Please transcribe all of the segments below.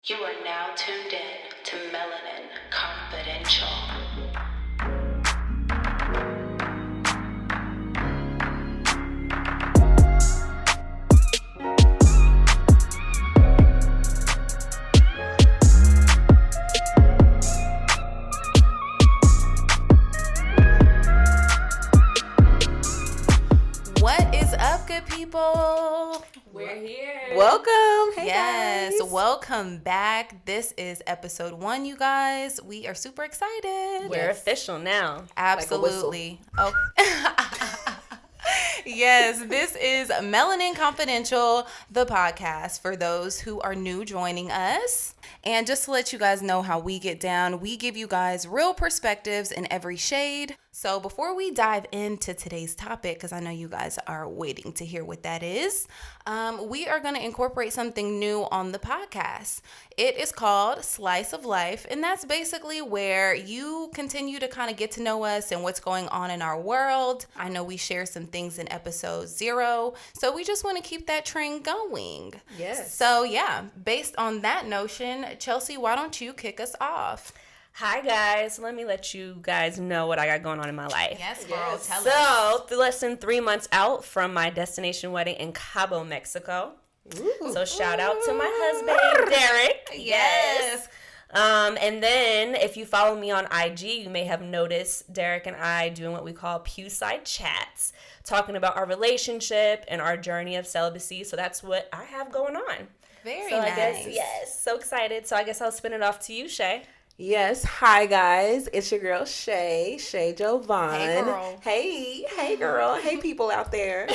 You are now tuned in to Melanin Confidential. What is up, good people? We're here. Welcome. Hey, yes, guys. welcome back. This is episode 1, you guys. We are super excited. We're official now. Absolutely. Oh. Yes, this is Melanin Confidential, the podcast for those who are new joining us. And just to let you guys know how we get down, we give you guys real perspectives in every shade. So before we dive into today's topic, because I know you guys are waiting to hear what that is, we are going to incorporate something new on the podcast. It is called Slice of Life, and that's basically where you continue to kind of get to know us and what's going on in our world. I know we share some things in episode 0, so we just want to keep that train going. Yes. So yeah, based on that notion, Chelsea, why don't you kick us off? Hi, guys. Let me let you guys know what I got going on in my life. Yes, girl, tell us. So, less than 3 months out from my destination wedding in Cabo, Mexico. Ooh. So, shout out to my husband, Derek. Yes. And then, if you follow me on IG, you may have noticed Derek and I doing what we call Pewside Chats, talking about our relationship and our journey of celibacy. So, that's what I have going on. Very nice. I guess, yes, so excited. So, I guess I'll spin it off to you, Shay. Yes, hi guys, it's your girl Shay Jovan. Hey girl. Hey girl, hey people out there.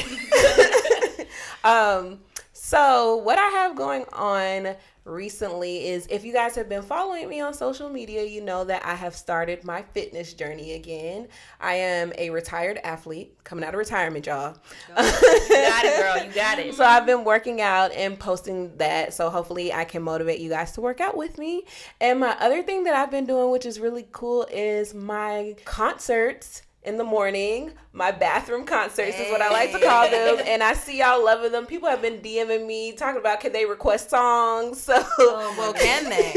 So what I have going on recently is, if you guys have been following me on social media, you know that I have started my fitness journey again. I am a retired athlete, coming out of retirement, y'all. You got it, girl. You got it. So I've been working out and posting that, so hopefully I can motivate you guys to work out with me. And my other thing that I've been doing, which is really cool, is my concerts in the morning. My bathroom concerts is what I like to call them. And I see y'all loving them. People have been DMing me talking about, can they request songs? So well, can they?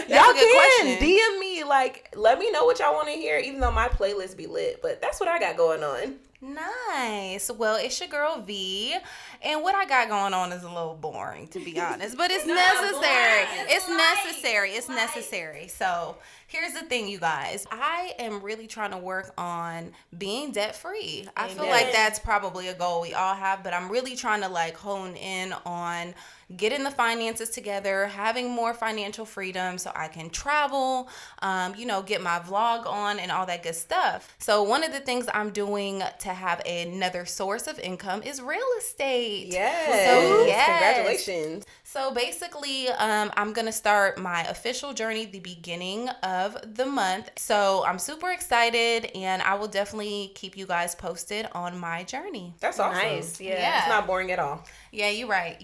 Y'all can DM me, like, let me know what y'all want to hear, even though my playlist be lit. But that's what I got going on. Nice. Well, it's your girl V, and what I got going on is a little boring, to be honest, but it's necessary. It's necessary. So here's the thing, you guys. I am really trying to work on being debt free. I feel like that's probably a goal we all have, but I'm really trying to like hone in on getting the finances together, having more financial freedom so I can travel, get my vlog on and all that good stuff. So one of the things I'm doing to have another source of income is real estate. Yes. So, yes. Congratulations. So basically, I'm going to start my official journey the beginning of the month. So I'm super excited, and I will definitely keep you guys posted on my journey. That's awesome. Nice. Yeah. It's not boring at all. Yeah, you're right.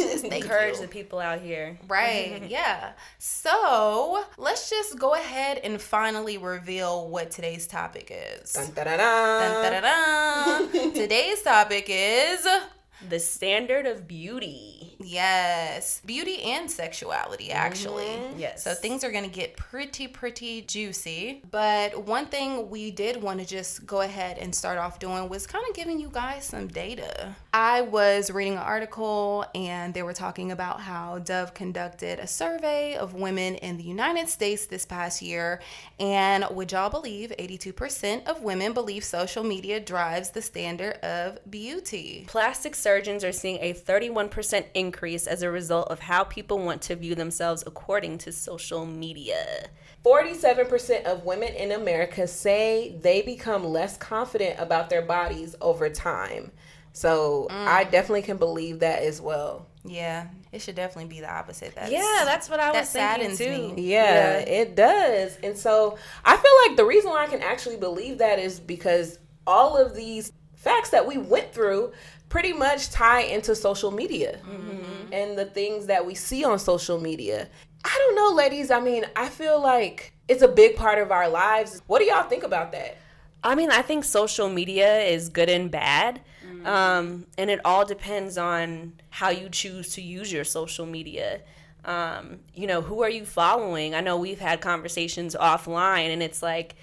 Sis. Encourage the people out here. Right. Yeah. So let's just go ahead and finally reveal what today's topic is. Dun, da, da, da. Dun, da, da, da. Today's topic is the standard of beauty. Yes. Beauty and sexuality, actually. Mm-hmm. Yes. So things are going to get pretty juicy. But one thing we did want to just go ahead and start off doing was kind of giving you guys some data. I was reading an article, and they were talking about how Dove conducted a survey of women in the United States this past year. And would y'all believe 82% of women believe social media drives the standard of beauty? Plastic surgeons are seeing a 31% increase as a result of how people want to view themselves according to social media. 47% of women in America say they become less confident about their bodies over time. So I definitely can believe that as well. Yeah, it should definitely be the opposite. That's what I was thinking too. Yeah, it does. And so I feel like the reason why I can actually believe that is because all of these facts that we went through pretty much tie into social media and the things that we see on social media. I don't know, ladies. I mean, I feel like it's a big part of our lives. What do y'all think about that? I mean, I think social media is good and bad. And it all depends on how you choose to use your social media. Who are you following? I know we've had conversations offline, and it's like,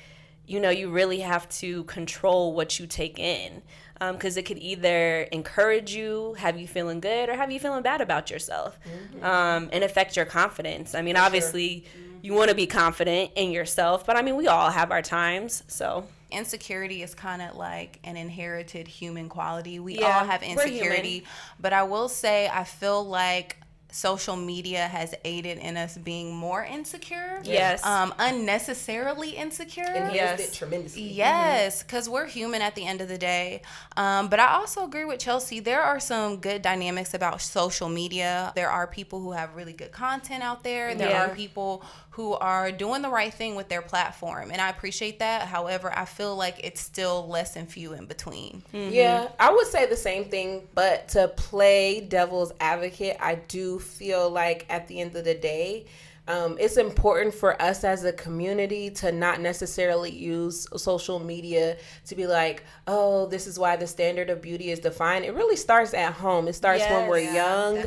you really have to control what you take in, because it could either encourage you, have you feeling good, or have you feeling bad about yourself, and affect your confidence. I mean, obviously, you want to be confident in yourself, but I mean, we all have our times, so. Insecurity is kind of like an inherited human quality. We all have insecurity, but I will say I feel like social media has aided in us being more insecure. Yes. Unnecessarily insecure. Enhanced it tremendously. Yes, because we're human at the end of the day. But I also agree with Chelsea. There are some good dynamics about social media. There are people who have really good content out there. There are people who are doing the right thing with their platform, and I appreciate that. However, I feel like it's still less and few in between. Yeah, I would say the same thing, but to play devil's advocate, I do feel like at the end of the day, it's important for us as a community to not necessarily use social media to be like, oh, this is why the standard of beauty is defined. It really starts at home. It starts when we're young.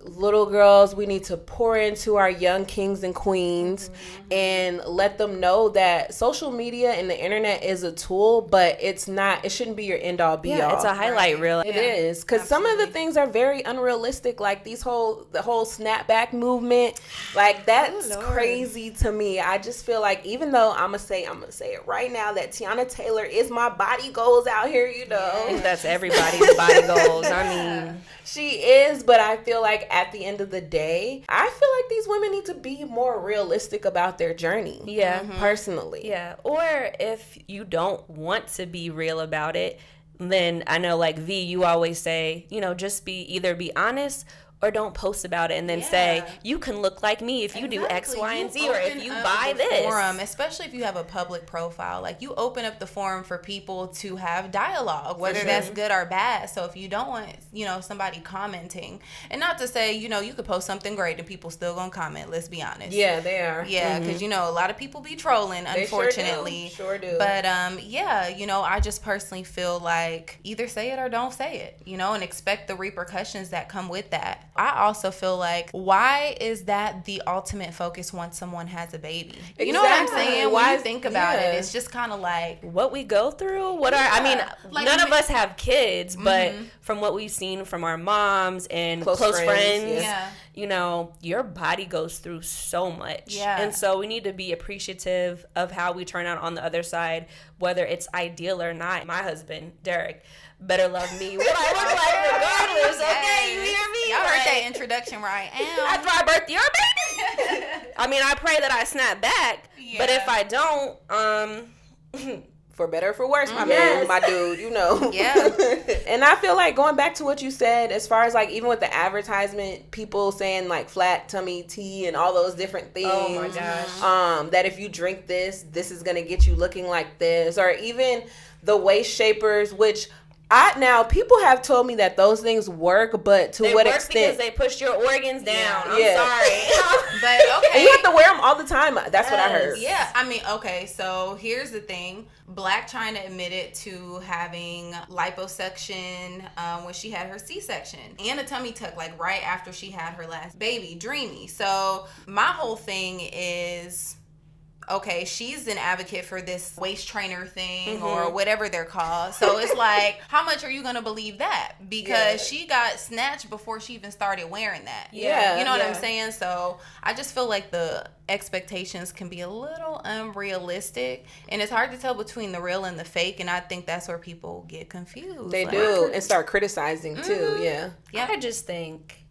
Little girls, we need to pour into our young kings and queens and let them know that social media and the internet is a tool, but it shouldn't be your end all be all. It's a highlight reel. It is, because some of the things are very unrealistic, like the whole snapback movement. Like, that's crazy to me. I just feel like, even though I'm gonna say it right now, that Tiana Taylor is my body goals out here, That's everybody's body goals. I mean, she is, but I feel like at the end of the day, I feel like these women need to be more realistic about their journey. Yeah. Personally. Yeah. Or if you don't want to be real about it, then I know, like V, you always say, just either be honest or don't post about it, and then say, you can look like me if you do X, Y, and Z, or if you buy this. Forum, especially if you have a public profile. Like, you open up the forum for people to have dialogue, whether that's good or bad. So if you don't want, somebody commenting, and not to say, you could post something great and people still gonna comment, let's be honest. Yeah, they are. Yeah, because, a lot of people be trolling, unfortunately. Sure do. But, I just personally feel like either say it or don't say it, and expect the repercussions that come with that. I also feel like, why is that the ultimate focus once someone has a baby? You know what I'm saying? When you think about it, it's just kind of like what we go through. None of us have kids, but from what we've seen from our moms and close friends, your body goes through so much. Yeah. And so we need to be appreciative of how we turn out on the other side, whether it's ideal or not. My husband, Derek, better love me what I look like regardless. Okay, you hear me? Y'all heard that introduction where I am. After I birth your baby. I mean, I pray that I snap back, but if I don't, for better or for worse, my man, my dude, Yeah. And I feel like, going back to what you said, as far as like even with the advertisement, people saying like flat tummy tea and all those different things. Oh my gosh. That if you drink this is gonna get you looking like this, or even the waist shapers, which now people have told me that those things work, but to what extent? Because they push your organs down. I'm sorry. But okay. And you have to wear them all the time. That's what I heard. Yeah, I mean, okay, so here's the thing. Blac Chyna admitted to having liposuction when she had her C-section and a tummy tuck, like right after she had her last baby, Dreamy. So my whole thing is, okay, she's an advocate for this waist trainer thing or whatever they're called. So it's like, how much are you going to believe that? Because she got snatched before she even started wearing that. Yeah. You know what I'm saying? So I just feel like the expectations can be a little unrealistic, and it's hard to tell between the real and the fake, and I think that's where people get confused. They do, and start criticizing too. Yeah. I just think,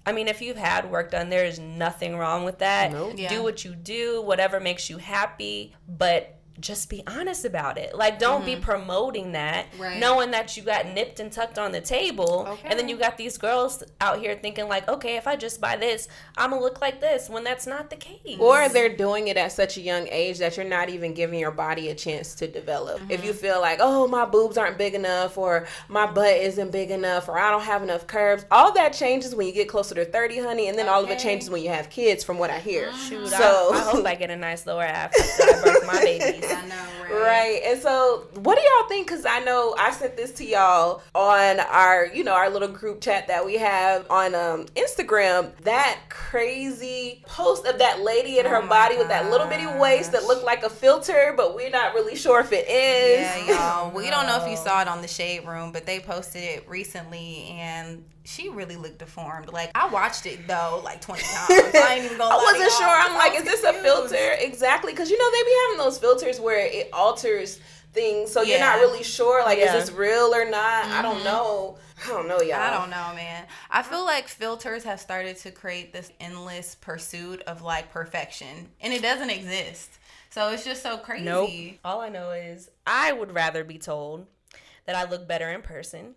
I mean, if you've had work done, there is nothing wrong with that. Nope. Yeah. Do what you do, whatever makes you happy, but just be honest about it. Like, don't be promoting that, knowing that you got nipped and tucked on the table, and then you got these girls out here thinking like, okay, if I just buy this, I'm gonna look like this, when that's not the case. Or they're doing it at such a young age that you're not even giving your body a chance to develop. If you feel like, oh, my boobs aren't big enough, or my butt isn't big enough, or I don't have enough curves, all that changes when you get closer to 30, honey, and then all of it changes when you have kids, from what I hear. Shoot, so I hope I get a nice lower half after I birth my babies. I know, right? Right. And so what do y'all think? Because I know I sent this to y'all on our, our little group chat that we have on Instagram. That crazy post of that lady in her body with that little bitty waist that looked like a filter, but we're not really sure if it is. Yeah, y'all. We don't know if you saw it on the Shade Room, but they posted it recently, and she really looked deformed. Like, I watched it, though, like 20 times. I ain't even gonna I lie wasn't to sure. y'all, I'm like, is this a confused. filter? Exactly. Because, they be having those filters where it alters things. So you're not really sure, like, is this real or not? I don't know. I don't know, y'all. I don't know, man. I feel like filters have started to create this endless pursuit of, like, perfection. And it doesn't exist. So it's just so crazy. Nope. All I know is I would rather be told that I look better in person.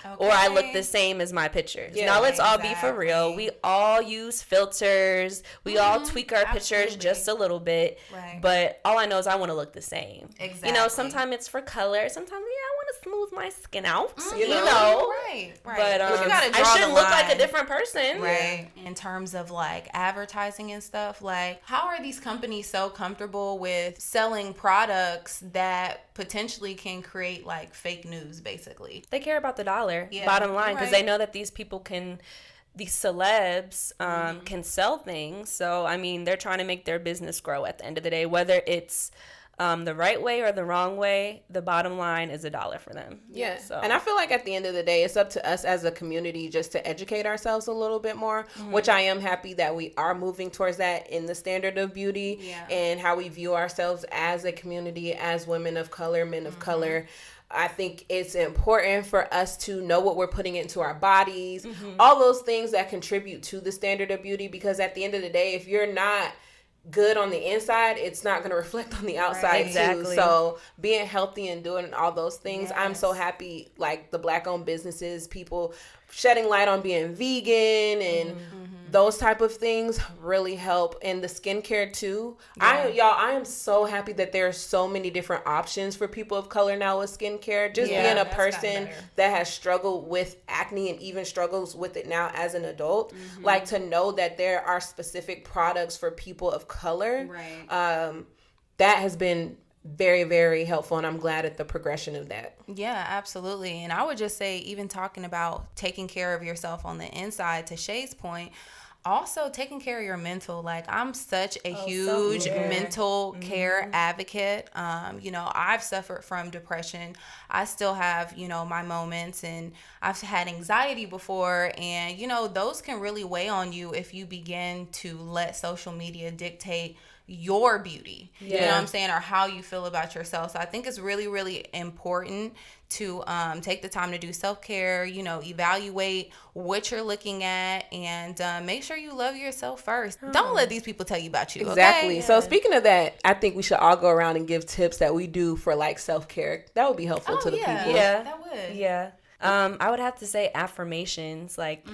Okay. Or I look the same as my pictures. Yeah, now let's all be for real. We all use filters. We all tweak our pictures just a little bit. Right. But all I know is I want to look the same. Exactly. Sometimes it's for color. Sometimes I want to smooth my skin out. You know. Right. But you gotta draw I shouldn't look like a different person. Right. In terms of like advertising and stuff, like how are these companies so comfortable with selling products that potentially can create like fake news, basically? They care about the dollar, bottom line, because they know that these people these celebs can sell things. So, I mean, they're trying to make their business grow at the end of the day, whether it's the right way or the wrong way, the bottom line is $1 for them. Yeah. So. And I feel like at the end of the day, it's up to us as a community just to educate ourselves a little bit more, which I am happy that we are moving towards that in the standard of beauty and how we view ourselves as a community, as women of color, men of color. I think it's important for us to know what we're putting into our bodies, all those things that contribute to the standard of beauty, because at the end of the day, if you're not good on the inside, it's not going to reflect on the outside too. So being healthy and doing all those things, I'm so happy, like the Black owned businesses, people shedding light on being vegan and those type of things really help. And the skincare too. I am so happy that there are so many different options for people of color now with skincare. Just being a person that has struggled with acne and even struggles with it now as an adult, like to know that there are specific products for people of color, that has been very, very helpful, and I'm glad at the progression of that. Yeah, absolutely. And I would just say, even talking about taking care of yourself on the inside, to Shay's point, also taking care of your mental. Like, I'm such a huge mental care advocate. I've suffered from depression. I still have, my moments, and I've had anxiety before, and, those can really weigh on you if you begin to let social media dictate your beauty, you know what I'm saying, or how you feel about yourself. So I think it's really, really important to take the time to do self-care, evaluate what you're looking at, and make sure you love yourself first. Don't let these people tell you about you. Exactly. Okay? So speaking of that, I think we should all go around and give tips that we do for like self-care. That would be helpful to the people. Yeah, that would. Yeah. I would have to say affirmations, like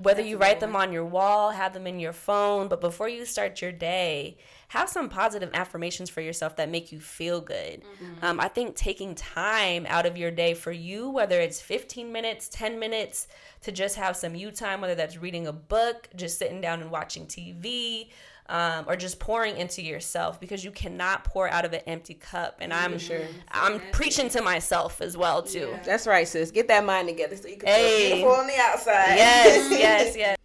whether you write them on your wall, have them in your phone, but before you start your day, have some positive affirmations for yourself that make you feel good. I think taking time out of your day for you, whether it's 15 minutes, 10 minutes, to just have some you time, whether that's reading a book, just sitting down and watching TV, or just pouring into yourself, because you cannot pour out of an empty cup. And I'm preaching to myself as well too. Yeah. That's right, sis. Get that mind together so you can feel beautiful on the outside. Yes.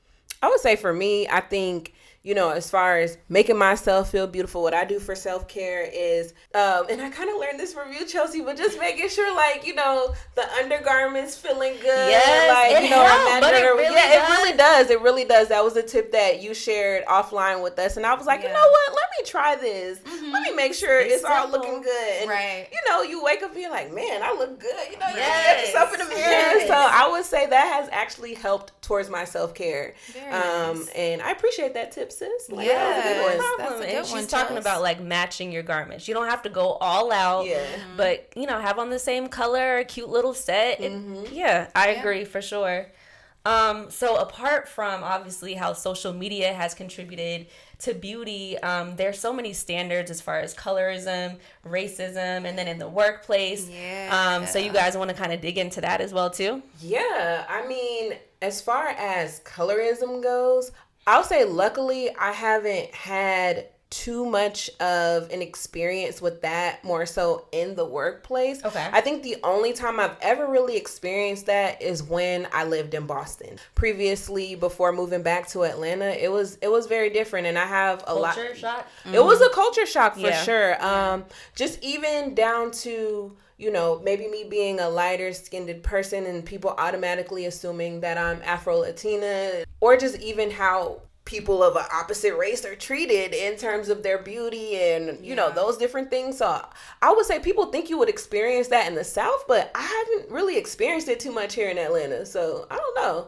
I would say for me, I think, as far as making myself feel beautiful, what I do for self-care is, and I kind of learned this from you, Chelsea, but just making sure, like, the undergarments feeling good. Yes, like, it helps, but it really does. That was a tip that you shared offline with us. And I was like, you know what? Let me try this. Let me make sure it's all looking good. And, you wake up and you're like, man, I look good. You look at yourself in the mirror. So I would say that has actually helped towards my self-care. Nice. And I appreciate that tip, sis. Like, that's a good one. She's talking about like matching your garments. You don't have to go all out, but have on the same color, a cute little set. I agree for sure. So apart from obviously how social media has contributed to beauty, there's so many standards as far as colorism, racism, and then in the workplace. So you guys want to kind of dig into that as well too? Yeah, I mean, as far as colorism goes, I'll say luckily I haven't had too much of an experience with that more so in the workplace. Okay. I think the only time I've ever really experienced that is when I lived in Boston. Previously, before moving back to Atlanta, it was very different, and I have a lot. Culture shock? It was a culture shock for Yeah. sure. Just even down to, you know, maybe me being a lighter skinned person and people automatically assuming that I'm Afro-Latina, or just even how people of an opposite race are treated in terms of their beauty and, you know, those different things. So I would say people think you would experience that in the South, but I haven't really experienced it too much here in Atlanta. So I don't know.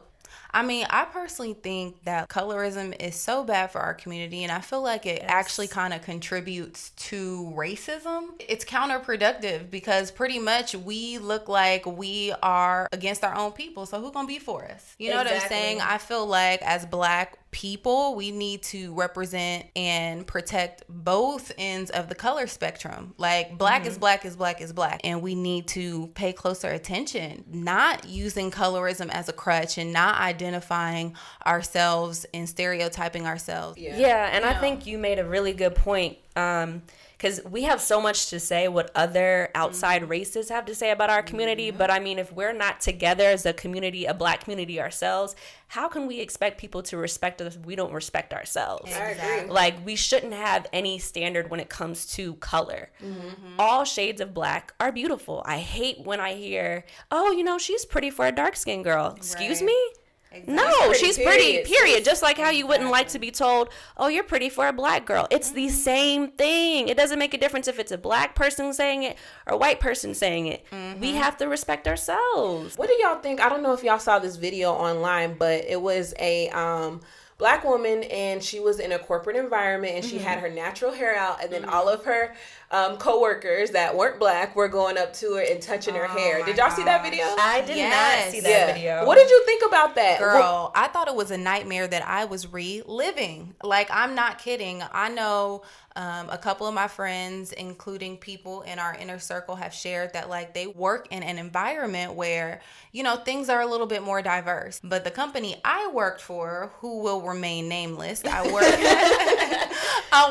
I mean, I personally think that colorism is so bad for our community, and I feel like it actually kind of contributes to racism. It's counterproductive because pretty much we look like we are against our own people. So who's going to be for us? You know what I'm saying? I feel like as Black people, we need to represent and protect both ends of the color spectrum. Like Black is Black is Black is Black, and we need to pay closer attention, not using colorism as a crutch and not identifying ourselves and stereotyping ourselves. And I think you made a really good point, because we have so much to say what other outside races have to say about our community. But I mean, if we're not together as a community, a Black community ourselves, how can we expect people to respect us if we don't respect ourselves? Exactly. Like, we shouldn't have any standard when it comes to color. All shades of Black are beautiful. I hate when I hear, oh, you know, she's pretty for a dark-skinned girl. Excuse me? Exactly. No, she's pretty, period. period. Just like how you wouldn't like to be told, oh, you're pretty for a Black girl. It's the same thing. It doesn't make a difference if it's a Black person saying it or a white person saying it. We have to respect ourselves. What do y'all think? I don't know if y'all saw this video online, but it was a Black woman, and she was in a corporate environment, and she had her natural hair out, and then all of her co-workers that weren't Black were going up to her and touching her hair. Did y'all see that video? I did Yes. not see that video. What did you think about that? Girl, I thought it was a nightmare that I was reliving. Like, I'm not kidding. I know a couple of my friends, including people in our inner circle, have shared that, like, they work in an environment where, you know, things are a little bit more diverse. But the company I worked for, who will remain nameless, I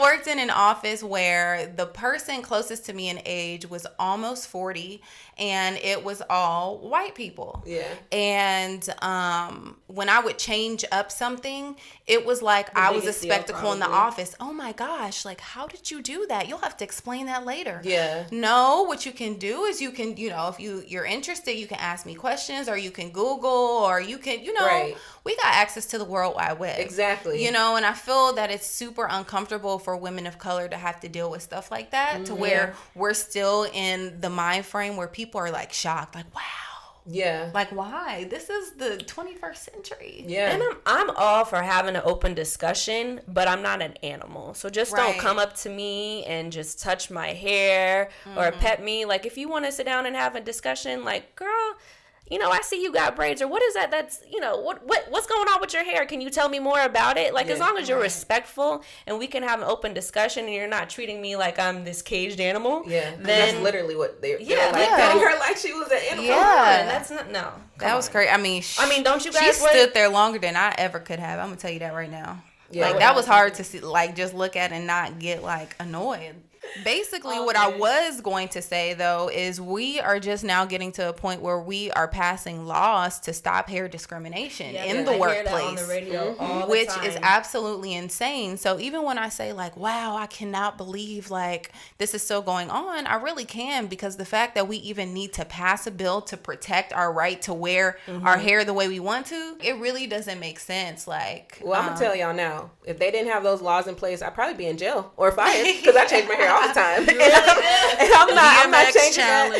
worked in an office where the person closest to me in age was almost 40, and it was all white people. Yeah. And when I would change up something, it was like I was a biggest deal, spectacle in the probably. office. Oh my gosh, like, how did you do that? You'll have to explain that later. Yeah. No, what you can do is you can, you know, if you're interested, you can ask me questions, or you can Google, or you can, you know, Right. we got access to the World Wide Web. Exactly. You know, and I feel that it's super uncomfortable for women of color to have to deal with stuff like that, to where we're still in the mind frame where people are like shocked, like, wow. Yeah. Like, why? This is the 21st century. Yeah. And I'm all for having an open discussion, but I'm not an animal. So just Right. don't come up to me and just touch my hair or pet me. Like, if you want to sit down and have a discussion, like, girl, you know, I see you got braids, or what is that? That's, you know, what's going on with your hair? Can you tell me more about it? Like, as long as you're respectful and we can have an open discussion and you're not treating me like I'm this caged animal. Yeah. Then That's literally what they were like, like, petting her like she was an animal. Yeah. that's not, no. That was crazy. I mean, don't you she guys stood there longer than I ever could have. I'm gonna tell you that right now. Yeah. Like, that was hard to see, like, just look at and not get, like, annoyed. Basically, what I was going to say, though, is we are just now getting to a point where we are passing laws to stop hair discrimination in the I workplace. hear that on the radio all the Which time. is absolutely insane. So even when I say, like, wow, I cannot believe, like, this is still going on, I really can, because the fact that we even need to pass a bill to protect our right to wear our hair the way we want to, it really doesn't make sense. Like, Well, I'm gonna tell y'all now, if they didn't have those laws in place, I'd probably be in jail or fired, because I change my hair all the time. and I'm not changing that.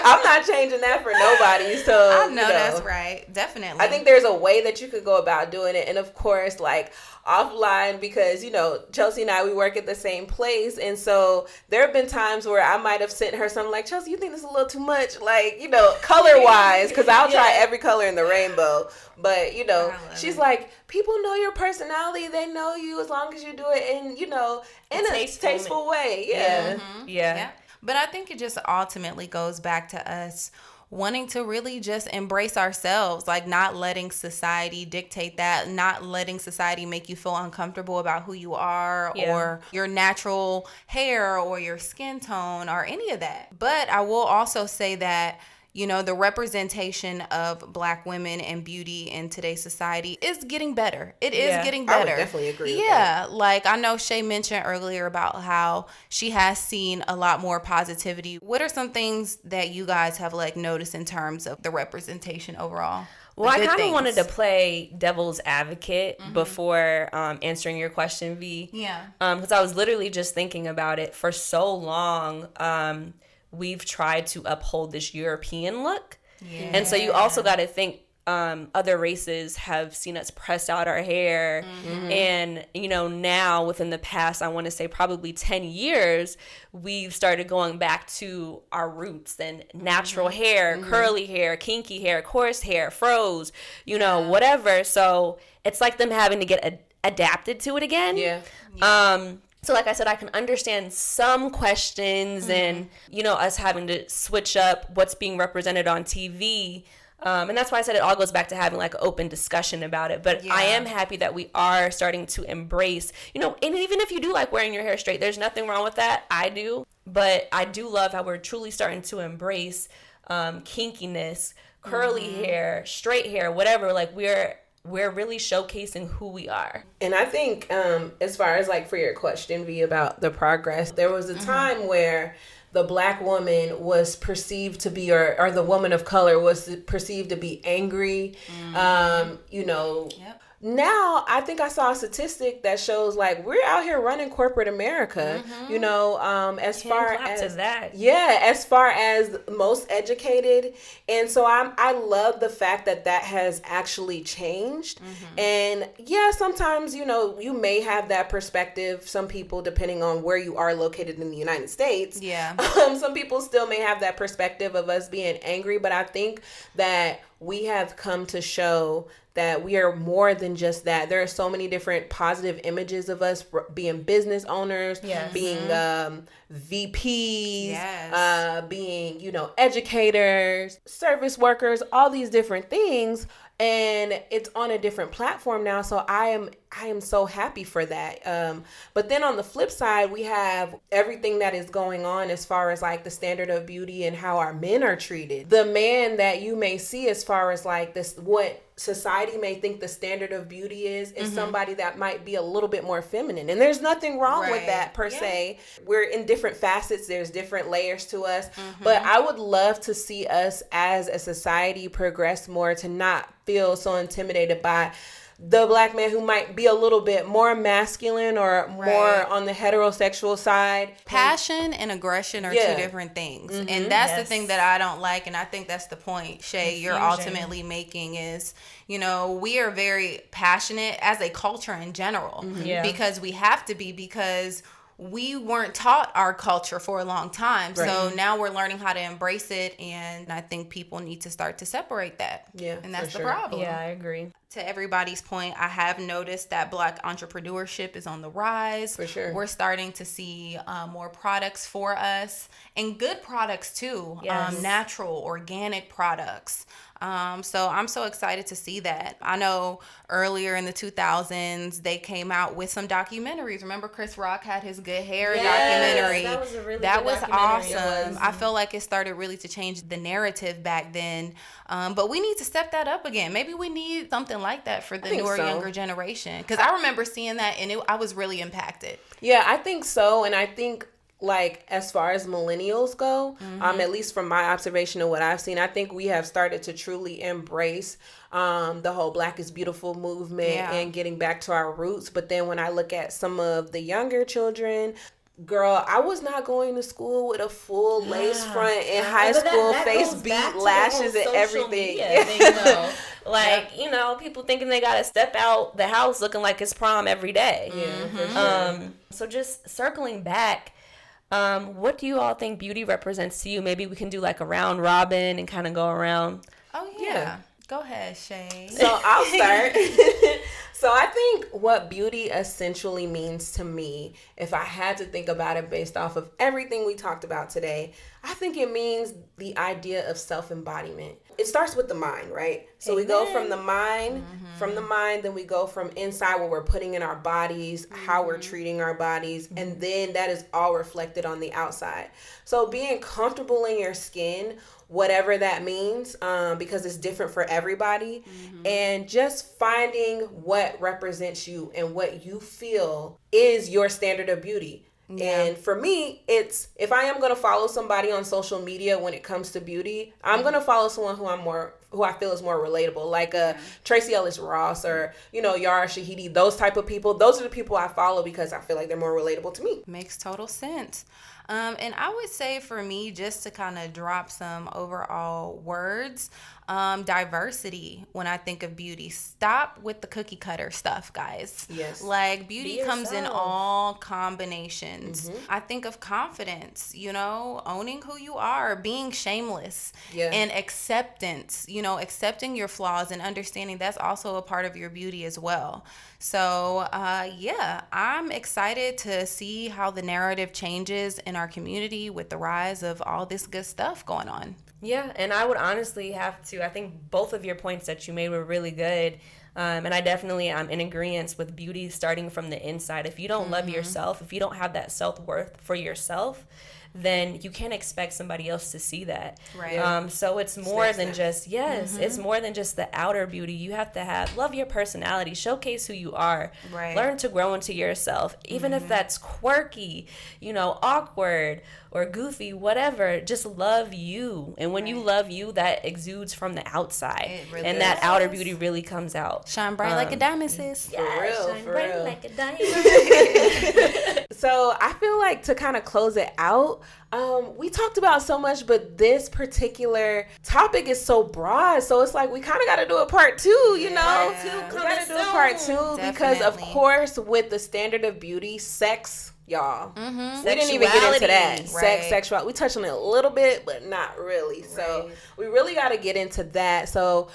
I'm not changing that for nobody. So I know, you know, that's right. Definitely. I think there's a way that you could go about doing it, and of course, like, offline, because, you know, Chelsea and I, we work at the same place, and so there have been times where I might have sent her something like, Chelsea, you think this is a little too much, like, you know, color wise, because I'll try every color in the rainbow, but, you know, she's like, people know your personality, they know you as long as you do it in, you know, in a tasteful way. Yeah. Yeah. But I think it just ultimately goes back to us wanting to really just embrace ourselves, like not letting society dictate that, not letting society make you feel uncomfortable about who you are or your natural hair or your skin tone or any of that. But I will also say that, you know, the representation of Black women and beauty in today's society is getting better. It is getting better. I would definitely agree with that. Like I know Shay mentioned earlier about how she has seen a lot more positivity. What are some things that you guys have like noticed in terms of the representation overall? Well, I kind of wanted to play devil's advocate before answering your question, V. Yeah. Because I was literally just thinking about it for so long. We've tried to uphold this European look. Yeah. And so you also got to think other races have seen us press out our hair. And, you know, now within the past, I want to say probably 10 years, we've started going back to our roots and natural hair, curly hair, kinky hair, coarse hair, froze, you know, whatever. So it's like them having to get adapted to it again. So like I said, I can understand some questions and, you know, us having to switch up what's being represented on TV. And that's why I said it all goes back to having like an open discussion about it. But I am happy that we are starting to embrace, you know, and even if you do like wearing your hair straight, there's nothing wrong with that. I do. But I do love how we're truly starting to embrace kinkiness, curly hair, straight hair, whatever. Like we're really showcasing who we are. And I think as far as like for your question, V, about the progress, there was a time where the Black woman was perceived to be, or the woman of color was perceived to be angry, you know. Now, I think I saw a statistic that shows like we're out here running corporate America, you know, as far as that. As far as most educated. And so I love the fact that that has actually changed. And sometimes, you know, you may have that perspective. Some people, depending on where you are located in the United States. Some people still may have that perspective of us being angry, but I think that we have come to show that we are more than just that. There are so many different positive images of us being business owners, being VPs, being, you know, educators, service workers, all these different things. And it's on a different platform now. So I am so happy for that. But then on the flip side, we have everything that is going on as far as like the standard of beauty and how our men are treated. The man that you may see as far as like this, what society may think the standard of beauty is somebody that might be a little bit more feminine. And there's nothing wrong with that per se. We're in different facets. There's different layers to us. But I would love to see us as a society progress more, to not feel so intimidated by the Black man who might be a little bit more masculine or more on the heterosexual side. Passion and aggression are two different things. And that's the thing that I don't like. And I think that's the point, Shay, you're ultimately making is, you know, we are very passionate as a culture in general because we have to be, because we weren't taught our culture for a long time. So now we're learning how to embrace it. And I think people need to start to separate that. And that's the problem. Yeah, I agree. To everybody's point, I have noticed that Black entrepreneurship is on the rise. For sure. We're starting to see more products for us, and good products too. Natural, organic products. So I'm so excited to see that. I know earlier in the 2000s, they came out with some documentaries. Remember Chris Rock had his Good Hair documentary? That was a really that good was documentary. awesome. I feel like it started really to change the narrative back then. But we need to step that up again. Maybe we need something like that for the newer, younger generation. Because I remember seeing that, and I was really impacted. Yeah, I think so. And I think, like, as far as millennials go, at least from my observation of what I've seen, I think we have started to truly embrace the whole Black is Beautiful movement and getting back to our roots. But then when I look at some of the younger children, girl, I was not going to school with a full lace front in high school, face beat, lashes, and everything. Like, you know, people thinking they got to step out the house looking like it's prom every day. So just circling back, what do you all think beauty represents to you? Maybe we can do like a round robin and kind of go around. Oh, yeah. Go ahead, Shay. So I'll start. So I think what beauty essentially means to me, if I had to think about it based off of everything we talked about today, I think it means the idea of self-embodiment. It starts with the mind, right? So we go from the mind, then we go from inside what we're putting in our bodies, how we're treating our bodies, and then that is all reflected on the outside. So being comfortable in your skin, whatever that means, because it's different for everybody, and just finding what represents you and what you feel is your standard of beauty. Yeah. And for me, it's, if I am going to follow somebody on social media when it comes to beauty, I'm going to follow someone who I feel is more relatable, like Tracy Ellis Ross or, Yara Shahidi, those type of people. Those are the people I follow because I feel like they're more relatable to me. Makes total sense. And I would say for me, just to kind of drop some overall words, diversity when I think of beauty. Stop with the cookie cutter stuff, guys. Yes. Like, beauty comes in all combinations. I think of confidence, owning who you are, being shameless, and acceptance, accepting your flaws and understanding that's also a part of your beauty as well. So, I'm excited to see how the narrative changes in our community with the rise of all this good stuff going on. Yeah, and I would honestly have to, I think both of your points that you made were really good. And I definitely am in agreement with beauty starting from the inside. If you don't love yourself, if you don't have that self-worth for yourself, then you can't expect somebody else to see that. Right. So it's more than just, it's more than just the outer beauty. You have to love your personality, showcase who you are, learn to grow into yourself, even if that's quirky, awkward or goofy, whatever, just love you. And when you love you, that exudes from the outside. Really and that outer beauty really comes out. Shine bright like a diamond, sis. Shine bright like a diamond. So I feel like to kind of close it out, we talked about so much, but this particular topic is so broad. So it's like we kind of got to do a part two, We got to do a part two because, of course, with the standard of beauty, sex, y'all. We didn't even get into that. Sex, sexuality. We touched on it a little bit, but not really. So we really got to get into that. So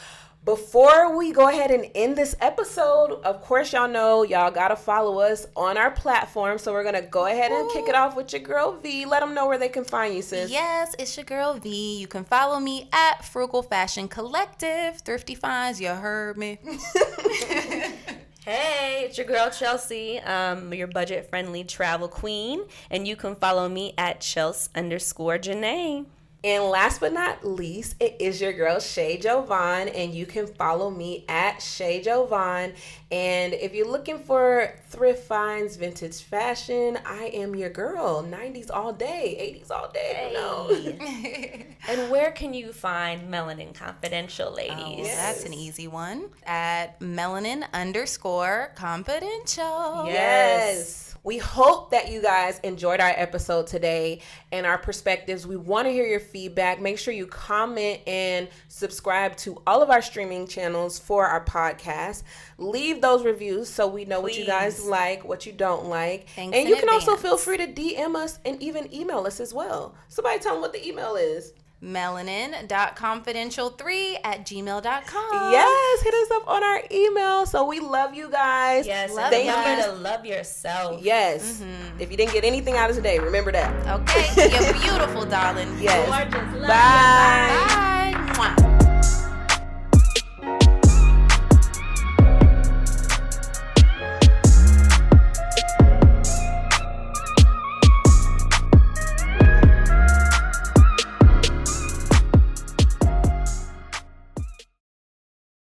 before we go ahead and end this episode, of course, y'all know y'all got to follow us on our platform. So we're going to go ahead and kick it off with your girl V. Let them know where they can find you, sis. Yes, it's your girl V. You can follow me at Frugal Fashion Collective. Thrifty Finds, you heard me. Hey, it's your girl Chelsea, your budget-friendly travel queen. And you can follow me at Chels_Janae. And last but not least, it is your girl Shay Jovan, and you can follow me at Shay Jovan. And if you're looking for thrift finds, vintage fashion, I am your girl. 90s all day, 80s all day. And where can you find Melanin Confidential, ladies? Oh, that's an easy one. At Melanin_Confidential. Yes. We hope that you guys enjoyed our episode today and our perspectives. We want to hear your feedback. Make sure you comment and subscribe to all of our streaming channels for our podcast. Leave those reviews so we know what you guys like, what you don't like. Thanks and you can also feel free to DM us and even email us as well. Somebody tell them what the email is. Melanin.confidential3@gmail.com. Yes, hit us up on our email. So we love you guys. Yes, remember to love yourself. Yes. If you didn't get anything out of today, remember that. Okay, you're beautiful, darling. Yes. Gorgeous. Love Bye. Bye. Mwah.